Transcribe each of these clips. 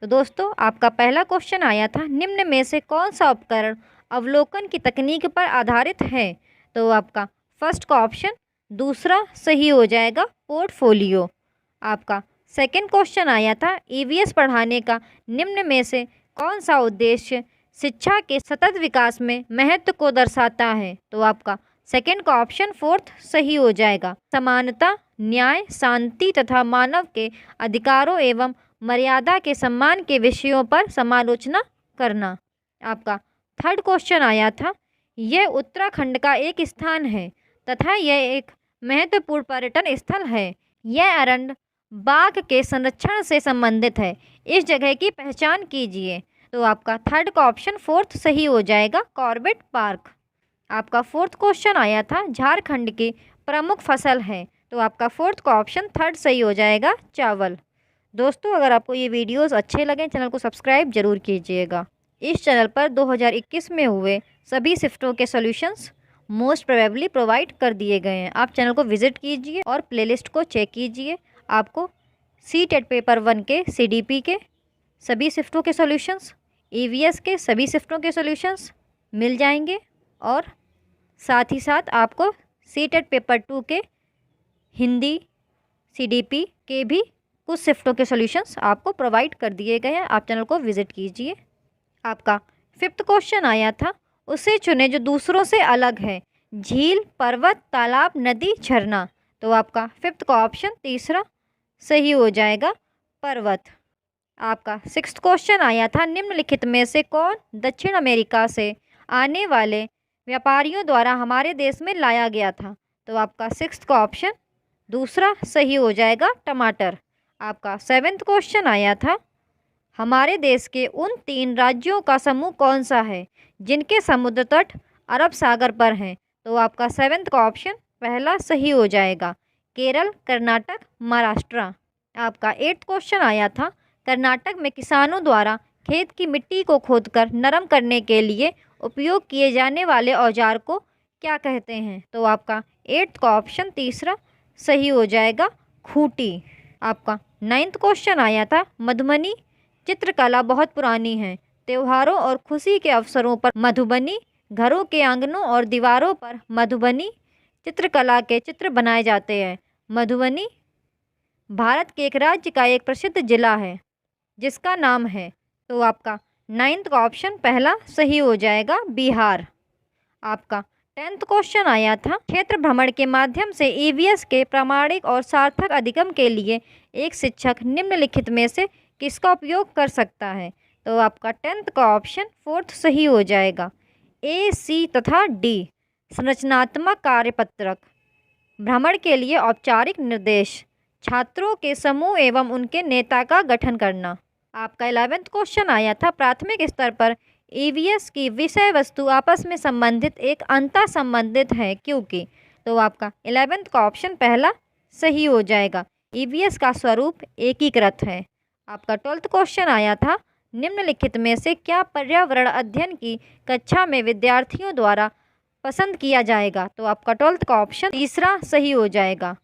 तो दोस्तों आपका पहला क्वेश्चन आया था, निम्न में से कौन सा उपकरण अवलोकन की तकनीक पर आधारित है? तो आपका फर्स्ट का ऑप्शन दूसरा सही हो जाएगा, पोर्टफोलियो। आपका सेकंड क्वेश्चन आया था, ईवीएस पढ़ाने का निम्न में से कौन सा उद्देश्य शिक्षा के सतत विकास में महत्व को दर्शाता है? तो आपका सेकंड का ऑप्शन फोर्थ सही हो जाएगा, समानता, न्याय, शांति तथा मानव के अधिकारों एवं मर्यादा के सम्मान के विषयों पर समालोचना करना। आपका थर्ड क्वेश्चन आया था, यह उत्तराखंड का एक स्थान है तथा यह एक महत्वपूर्ण पर्यटन स्थल है। यह अरण्य बाघ के संरक्षण से संबंधित है। इस जगह की पहचान कीजिए। तो आपका थर्ड का ऑप्शन फोर्थ सही हो जाएगा, कॉर्बेट पार्क। आपका फोर्थ क्वेश्चन आया था, झारखंड की प्रमुख फसल है। तो आपका फोर्थ का ऑप्शन थर्ड सही हो जाएगा, चावल। दोस्तों अगर आपको ये वीडियोस अच्छे लगें, चैनल को सब्सक्राइब जरूर कीजिएगा। इस चैनल पर 2021 में हुए सभी शिफ्टों के सॉल्यूशंस मोस्ट प्रोबेबली प्रोवाइड कर दिए गए हैं। आप चैनल को विजिट कीजिए और प्लेलिस्ट को चेक कीजिए। आपको सीटेट पेपर 1 के सीडीपी के सभी शिफ्टों के सॉल्यूशंस, ईवीएस के सभी शिफ्टों के सॉल्यूशंस मिल जाएंगे और साथ ही साथ आपको सीटेट पेपर 2 के हिंदी सीडीपी के भी कुछ शिफ्टों के सॉल्यूशंस आपको प्रोवाइड कर दिए गए हैं। आप चैनल को विजिट कीजिए। आपका फिफ्थ क्वेश्चन आया था, उसे चुने जो दूसरों से अलग है। झील, पर्वत, तालाब, नदी, झरना। तो आपका फिफ्थ का ऑप्शन तीसरा सही हो जाएगा, पर्वत। आपका सिक्स्थ क्वेश्चन आया था, निम्नलिखित में से कौन दक्षिण अमेरिका से आने वाले व्यापारियों द्वारा हमारे देश में लाया गया था? तो आपका सिक्स्थ का ऑप्शन दूसरा सही हो जाएगा, टमाटर। आपका सेवेंथ क्वेश्चन आया था, हमारे देश के उन 3 राज्यों का समूह कौन सा है जिनके समुद्र तट अरब सागर पर हैं? तो आपका सेवेंथ का ऑप्शन पहला सही हो जाएगा, केरल, कर्नाटक, महाराष्ट्र। आपका एट्थ क्वेश्चन आया था, कर्नाटक में किसानों द्वारा खेत की मिट्टी को खोदकर नरम करने के लिए उपयोग किए जाने वाले औजार को क्या कहते हैं? तो आपका एट्थ का ऑप्शन तीसरा सही हो जाएगा, खूंटी। आपका नाइन्थ क्वेश्चन आया था, मधुबनी चित्रकला बहुत पुरानी है। त्योहारों और खुशी के अवसरों पर मधुबनी घरों के आंगनों और दीवारों पर मधुबनी चित्रकला के चित्र बनाए जाते हैं। मधुबनी भारत के एक राज्य का एक प्रसिद्ध जिला है जिसका नाम है। तो आपका नाइन्थ का ऑप्शन पहला सही हो जाएगा, बिहार। आपका 10th क्वेश्चन आया था, क्षेत्र भ्रमण के माध्यम से ईवीएस के प्रामाणिक और सार्थक अधिगम के लिए एक शिक्षक निम्नलिखित में से किसका उपयोग कर सकता है? तो आपका 10th का ऑप्शन फोर्थ सही हो जाएगा, ए, सी तथा डी। संरचनात्मक कार्यपत्रक, भ्रमण के लिए औपचारिक निर्देश, छात्रों के समूह एवं उनके नेता का गठन करना। आपका 11th क्वेश्चन आया था, प्राथमिक स्तर पर ईवीएस की विषय वस्तु आपस में संबंधित एक अंतर संबंधित है क्योंकि? तो आपका 11th का ऑप्शन पहला सही हो जाएगा, ईवीएस का स्वरूप एकीकृत है। आपका 12th क्वेश्चन आया था, निम्नलिखित में से क्या पर्यावरण अध्ययन की कक्षा में विद्यार्थियों द्वारा पसंद किया जाएगा? तो आपका 12th का ऑप्शन तीसरा सही हो जाएगा,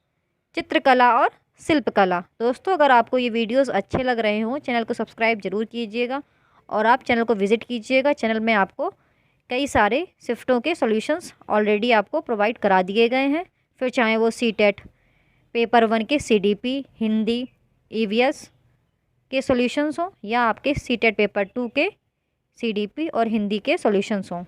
चित्रकला और शिल्पकला। दोस्तों अगर आपको ये वीडियोस अच्छे लग रहे हों, चैनल को सब्सक्राइब जरूर कीजिएगा और आप चैनल को विजिट कीजिएगा। चैनल में आपको कई सारे शिफ्टों के सॉल्यूशंस ऑलरेडी आपको प्रोवाइड करा दिए गए हैं, फिर चाहे वो सीटेट पेपर 1 के सीडीपी, हिंदी, ईवीएस के सॉल्यूशंस हों या आपके सीटेट पेपर 2 के सीडीपी और हिंदी के सॉल्यूशंस हों।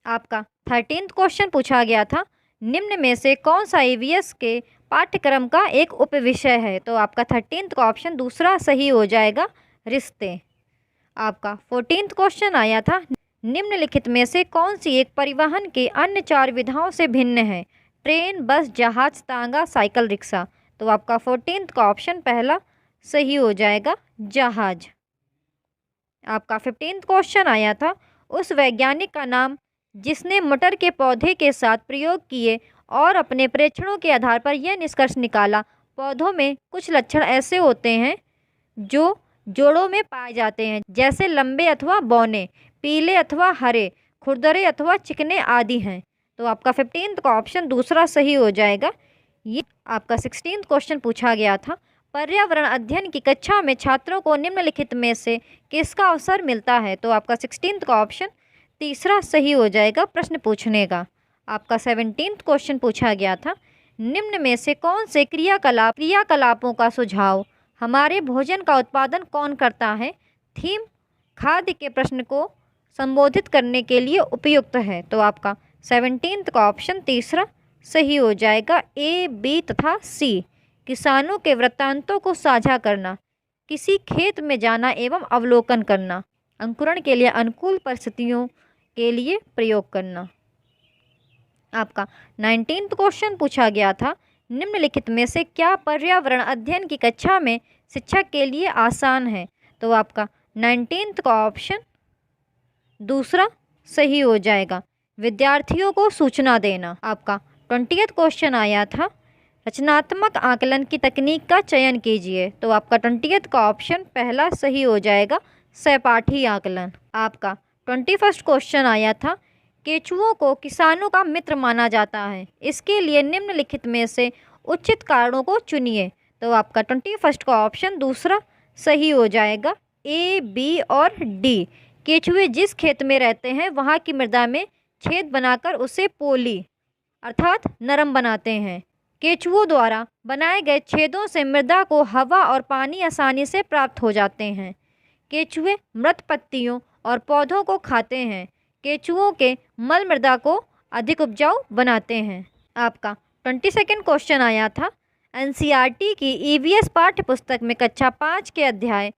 आपका 13th क्वेश्चन पूछा गया था, निम्न में से कौन सा ईवीएस के पाठ्यक्रम का एक उपविषय है? तो आपका 13th का ऑप्शन दूसरा सही हो जाएगा, रिश्ते। आपका 14th क्वेश्चन आया था, निम्नलिखित में से कौन सी एक परिवहन के अन्य 4 विधाओं से भिन्न है? ट्रेन, बस, जहाज, तांगा, साइकिल, रिक्शा। तो आपका 14th का ऑप्शन पहला सही हो जाएगा, जहाज। आपका 15th क्वेश्चन आया था, उस वैज्ञानिक का नाम जिसने मटर के पौधे के साथ प्रयोग किए और अपने प्रेक्षणों के आधार पर यह निष्कर्ष निकाला, पौधों में कुछ लक्षण ऐसे होते हैं जो जोड़ों में पाए जाते हैं, जैसे लंबे अथवा बौने, पीले अथवा हरे, खुरदरे अथवा चिकने आदि हैं। तो आपका 15th का ऑप्शन दूसरा सही हो जाएगा। ये आपका 16th क्वेश्चन पूछा गया था, पर्यावरण अध्ययन की कक्षा में छात्रों को निम्नलिखित में से किसका अवसर मिलता है? तो आपका 16th का ऑप्शन तीसरा सही हो जाएगा प्रश्न पूछने का। आपका 17th क्वेश्चन पूछा गया था, निम्न में से कौन से क्रियाकलापों का सुझाव हमारे भोजन का उत्पादन कौन करता है? थीम खाद्य के प्रश्न को संबोधित करने के लिए उपयुक्त है। तो आपका 17th का ऑप्शन तीसरा सही हो जाएगा। ए, बी तथा सी। किसानों के वृत्तांतों को साझा करना, किसी खेत में जाना एवं अवलोकन करना, अंकुरण के लिए अनुकूल परिस्थितियों के लिए प्रयोग करना। आपका 19th क्वेश्चन पूछा गया था, निम्नलिखित में से क्या पर्यावरण अध्ययन की कक्षा में शिक्षक के लिए आसान है? तो आपका 19th का ऑप्शन दूसरा सही हो जाएगा, विद्यार्थियों को सूचना देना। आपका 20th क्वेश्चन आया था, रचनात्मक आकलन की तकनीक का चयन कीजिए। तो आपका 20th का ऑप्शन पहला सही हो जाएगा, सहपाठी आकलन। आपका 21st क्वेश्चन आया था, केंचुओं को किसानों का मित्र माना जाता है, इसके लिए निम्नलिखित में से उचित कारणों को चुनिए। तो आपका 21st का ऑप्शन दूसरा सही हो जाएगा, ए, बी और डी। केंचुए जिस खेत में रहते हैं वहाँ की मृदा में छेद बनाकर उसे पोली अर्थात नरम बनाते हैं। केंचुओं द्वारा बनाए गए छेदों से मृदा को हवा और पानी आसानी से प्राप्त हो जाते हैं। केंचुए मृत पत्तियों और पौधों को खाते हैं। केंचुओं के मल मृदा को अधिक उपजाऊ बनाते हैं। आपका 22nd क्वेश्चन आया था, एनसीईआरटी की ईवीएस पाठ्य पुस्तक में कक्षा 5 के अध्याय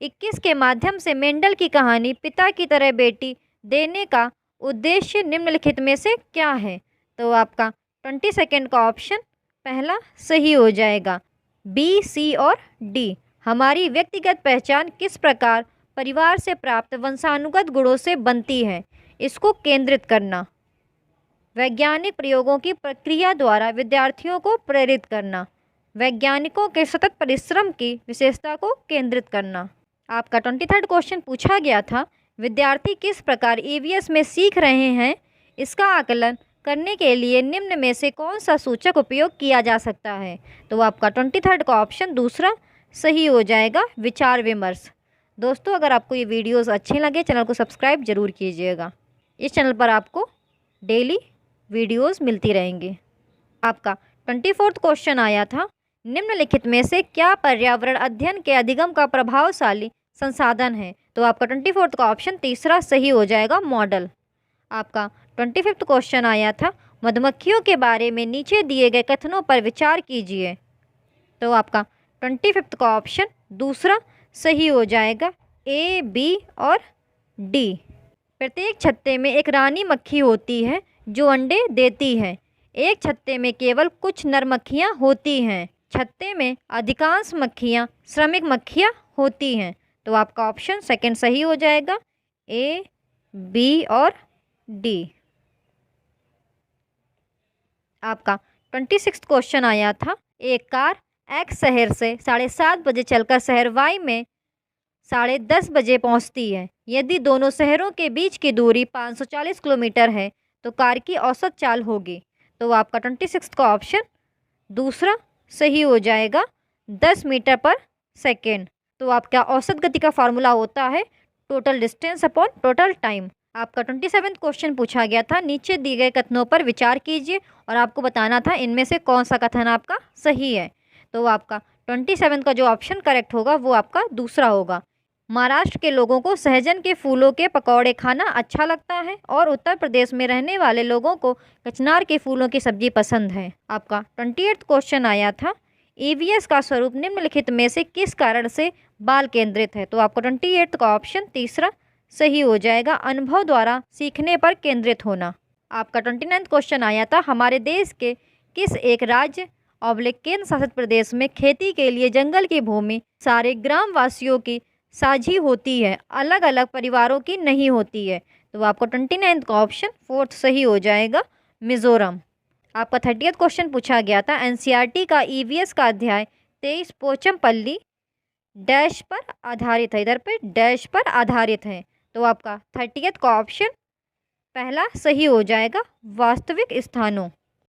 21 के माध्यम से मेंडल की कहानी पिता की तरह बेटी देने का उद्देश्य निम्नलिखित में से क्या है? तो आपका 22nd का ऑप्शन पहला सही हो जाएगा, बी, सी और डी। हमारी व्यक्तिगत पहचान किस प्रकार परिवार से प्राप्त वंशानुगत गुणों से बनती है, इसको केंद्रित करना। वैज्ञानिक प्रयोगों की प्रक्रिया द्वारा विद्यार्थियों को प्रेरित करना। वैज्ञानिकों के सतत परिश्रम की विशेषता को केंद्रित करना। आपका 23rd क्वेश्चन पूछा गया था, विद्यार्थी किस प्रकार ईवीएस में सीख रहे हैं, इसका आकलन करने के लिए निम्न में से कौन सा सूचक उपयोग किया जा सकता है? तो आपका 23rd का ऑप्शन दूसरा सही हो जाएगा, विचार विमर्श। दोस्तों, अगर आपको ये वीडियोस अच्छे लगे चैनल को सब्सक्राइब जरूर कीजिएगा। इस चैनल पर आपको डेली वीडियोस मिलती रहेंगी। आपका 24th क्वेश्चन आया था, निम्नलिखित में से क्या पर्यावरण अध्ययन के अधिगम का प्रभावशाली संसाधन है? तो आपका 24th का ऑप्शन तीसरा सही हो जाएगा, मॉडल। आपका 25th क्वेश्चन आया था, मधुमक्खियों के बारे में नीचे दिए गए कथनों पर विचार कीजिए। तो आपका 25th का ऑप्शन दूसरा सही हो जाएगा, ए, बी और डी। प्रत्येक छत्ते में एक रानी मक्खी होती है जो अंडे देती है। एक छत्ते में केवल कुछ नर मक्खियाँ होती हैं। छत्ते में अधिकांश मक्खियाँ श्रमिक मक्खियाँ होती हैं। तो आपका ऑप्शन सेकंड सही हो जाएगा, ए, बी और डी। आपका 26th क्वेश्चन आया था, एक कार एक्स शहर से 7:30 बजे चलकर शहर वाई में 10:30 बजे पहुंचती है। यदि दोनों शहरों के बीच की दूरी 540 किलोमीटर है तो कार की औसत चाल होगी। तो आपका 26th का ऑप्शन दूसरा सही हो जाएगा, 10 मीटर पर सेकेंड। तो आपका औसत गति का फार्मूला होता है total distance upon total time. आपका 27th क्वेश्चन पूछा गया था, नीचे दिए गए कथनों पर विचार कीजिए और आपको बताना था इनमें से कौन सा कथन आपका सही है। तो आपका 27 का जो ऑप्शन करेक्ट होगा वो आपका दूसरा होगा। महाराष्ट्र के लोगों को सहजन के फूलों के पकौड़े खाना अच्छा लगता है और उत्तर प्रदेश में रहने वाले लोगों को कचनार के फूलों की सब्जी पसंद है। आपका 28th क्वेश्चन आया था, ईवीएस का स्वरूप निम्नलिखित में से किस कारण से बाल केंद्रित है? तो आपका 28th का ऑप्शन तीसरा सही हो जाएगा, अनुभव द्वारा सीखने पर केंद्रित होना। आपका 29th क्वेश्चन आया था, हमारे देश के किस एक राज्य केंद्र शासित प्रदेश में खेती के लिए जंगल की भूमि सारे ग्रामवासियों की साझी होती है, अलग अलग परिवारों की नहीं होती है? तो आपको 29th का ऑप्शन फोर्थ सही हो जाएगा, मिजोरम। आपका 30th क्वेश्चन पूछा गया था, एनसीईआरटी का ईवीएस का अध्याय 23 पोचमपल्ली डैश पर आधारित है, इधर पे डैश पर आधारित है। तो आपका 30th का ऑप्शन पहला सही हो जाएगा, वास्तविक स्थानों।